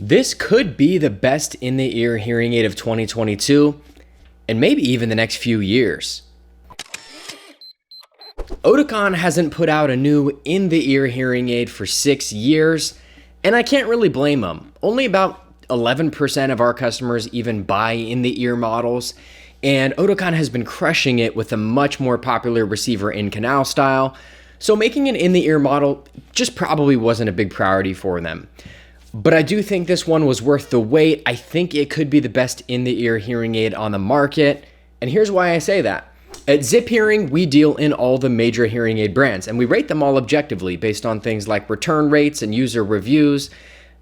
This could be the best in-the-ear hearing aid of 2022, and maybe even the next few years. Oticon hasn't put out a new in-the-ear hearing aid for 6 years, and I can't really blame them. Only about 11% of our customers even buy in-the-ear models, and Oticon has been crushing it with a much more popular receiver in canal style, so making an in-the-ear model just probably wasn't a big priority for them. But I do think this one was worth the wait. I think it could be the best in-the-ear hearing aid on the market, and here's why I say that. At Zip Hearing, we deal in all the major hearing aid brands, and we rate them all objectively based on things like return rates and user reviews.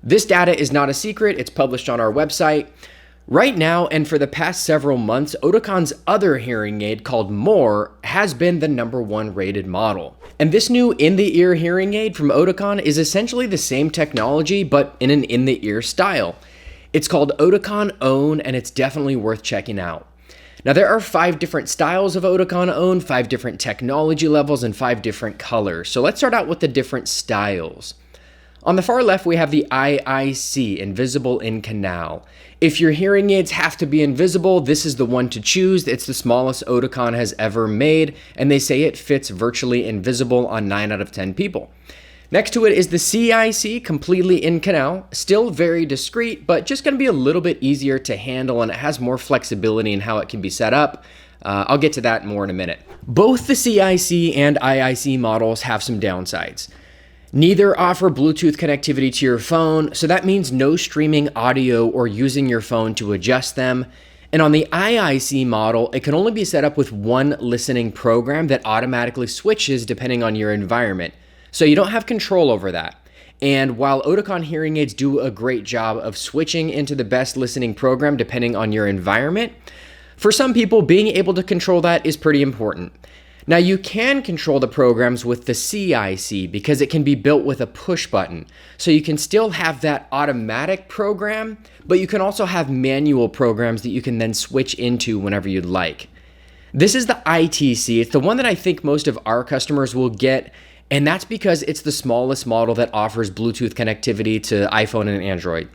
This data is not a secret, it's published on our website. Right now, and for the past several months, Oticon's other hearing aid called More has been the #1 rated model. And this new in-the-ear hearing aid from Oticon is essentially the same technology, but in an in-the-ear style. It's called Oticon Own, and it's definitely worth checking out. Now, there are 5 different styles of Oticon Own, 5 different technology levels, and 5 different colors. So let's start out with the different styles. On the far left, we have the IIC, Invisible in Canal. If your hearing aids have to be invisible, this is the one to choose. It's the smallest Oticon has ever made, and they say it fits virtually invisible on 9 out of 10 people. Next to it is the CIC, Completely in Canal. Still very discreet, but just going to be a little bit easier to handle, and it has more flexibility in how it can be set up. I'll get to that more in a minute. Both the CIC and IIC models have some downsides. Neither offer Bluetooth connectivity to your phone, so that means no streaming audio or using your phone to adjust them. And on the IIC model, it can only be set up with one listening program that automatically switches depending on your environment. So you don't have control over that. And while Oticon hearing aids do a great job of switching into the best listening program depending on your environment, for some people, being able to control that is pretty important. Now, you can control the programs with the CIC because it can be built with a push button. So you can still have that automatic program, but you can also have manual programs that you can then switch into whenever you'd like. This is the ITC. It's the one that I think most of our customers will get, and that's because it's the smallest model that offers Bluetooth connectivity to iPhone and Android.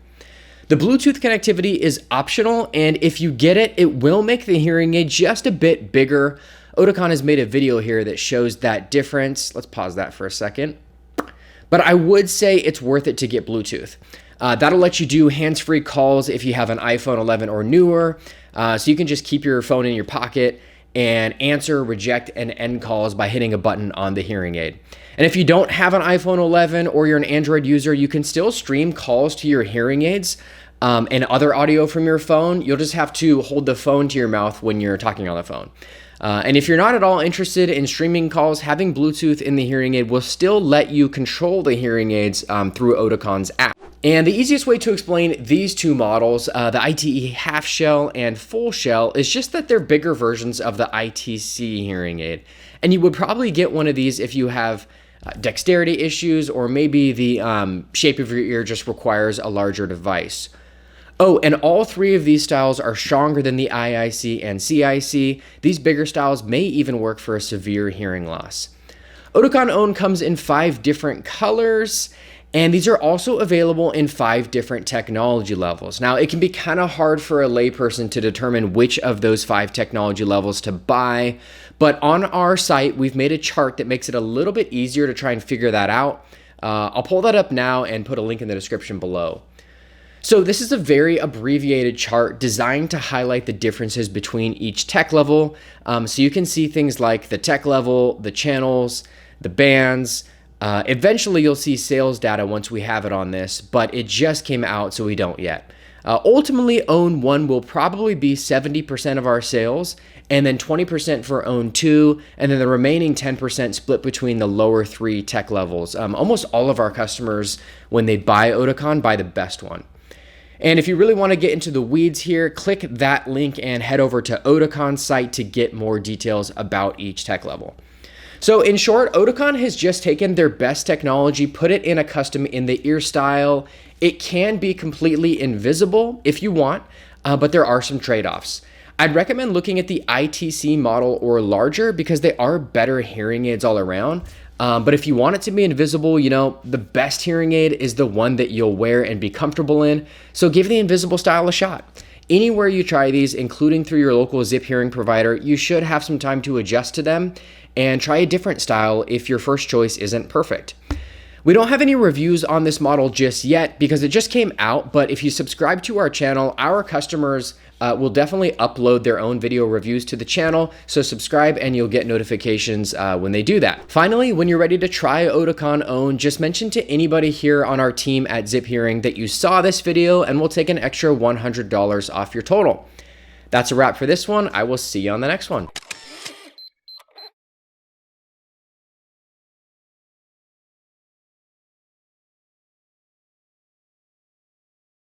The Bluetooth connectivity is optional, and if you get it, it will make the hearing aid just a bit bigger. Oticon has made a video here that shows that difference. Let's pause that for a second. But I would say it's worth it to get Bluetooth. That'll let you do hands-free calls if you have an iPhone 11 or newer. So you can just keep your phone in your pocket and answer, reject, and end calls by hitting a button on the hearing aid. And if you don't have an iPhone 11 or you're an Android user, you can still stream calls to your hearing aids and other audio from your phone. You'll just have to hold the phone to your mouth when you're talking on the phone. And if you're not at all interested in streaming calls, having Bluetooth in the hearing aid will still let you control the hearing aids through Oticon's app. And the easiest way to explain these two models, the ITE half shell and full shell, is just that they're bigger versions of the ITC hearing aid. And you would probably get one of these if you have dexterity issues, or maybe the shape of your ear just requires a larger device. Oh, and all 3 of these styles are stronger than the IIC and CIC. These bigger styles may even work for a severe hearing loss. Oticon Own comes in 5 different colors, and these are also available in 5 different technology levels. Now, it can be kind of hard for a layperson to determine which of those 5 technology levels to buy, but on our site, we've made a chart that makes it a little bit easier to try and figure that out. I'll pull that up now and put a link in the description below. So this is a very abbreviated chart designed to highlight the differences between each tech level. So you can see things like the tech level, the channels, the bands. Eventually you'll see sales data once we have it on this, but it just came out, so we don't yet. Ultimately, Own 1 will probably be 70% of our sales, and then 20% for Own 2, and then the remaining 10% split between the lower 3 tech levels. Almost all of our customers, when they buy Oticon, buy the best one. And if you really want to get into the weeds here, click that link and head over to Oticon's site to get more details about each tech level. So in short, Oticon has just taken their best technology, put it in a custom in-the-ear style. It can be completely invisible if you want, but there are some trade-offs. I'd recommend looking at the ITC model or larger because they are better hearing aids all around. But if you want it to be invisible, you know, the best hearing aid is the one that you'll wear and be comfortable in. So give the invisible style a shot. Anywhere you try these, including through your local Zip hearing provider, you should have some time to adjust to them and try a different style if your first choice isn't perfect. We don't have any reviews on this model just yet because it just came out, but if you subscribe to our channel, our customers will definitely upload their own video reviews to the channel, so subscribe and you'll get notifications when they do that. Finally, when you're ready to try Oticon Own, just mention to anybody here on our team at Zip Hearing that you saw this video and we'll take an extra $100 off your total. That's a wrap for this one. I will see you on the next one.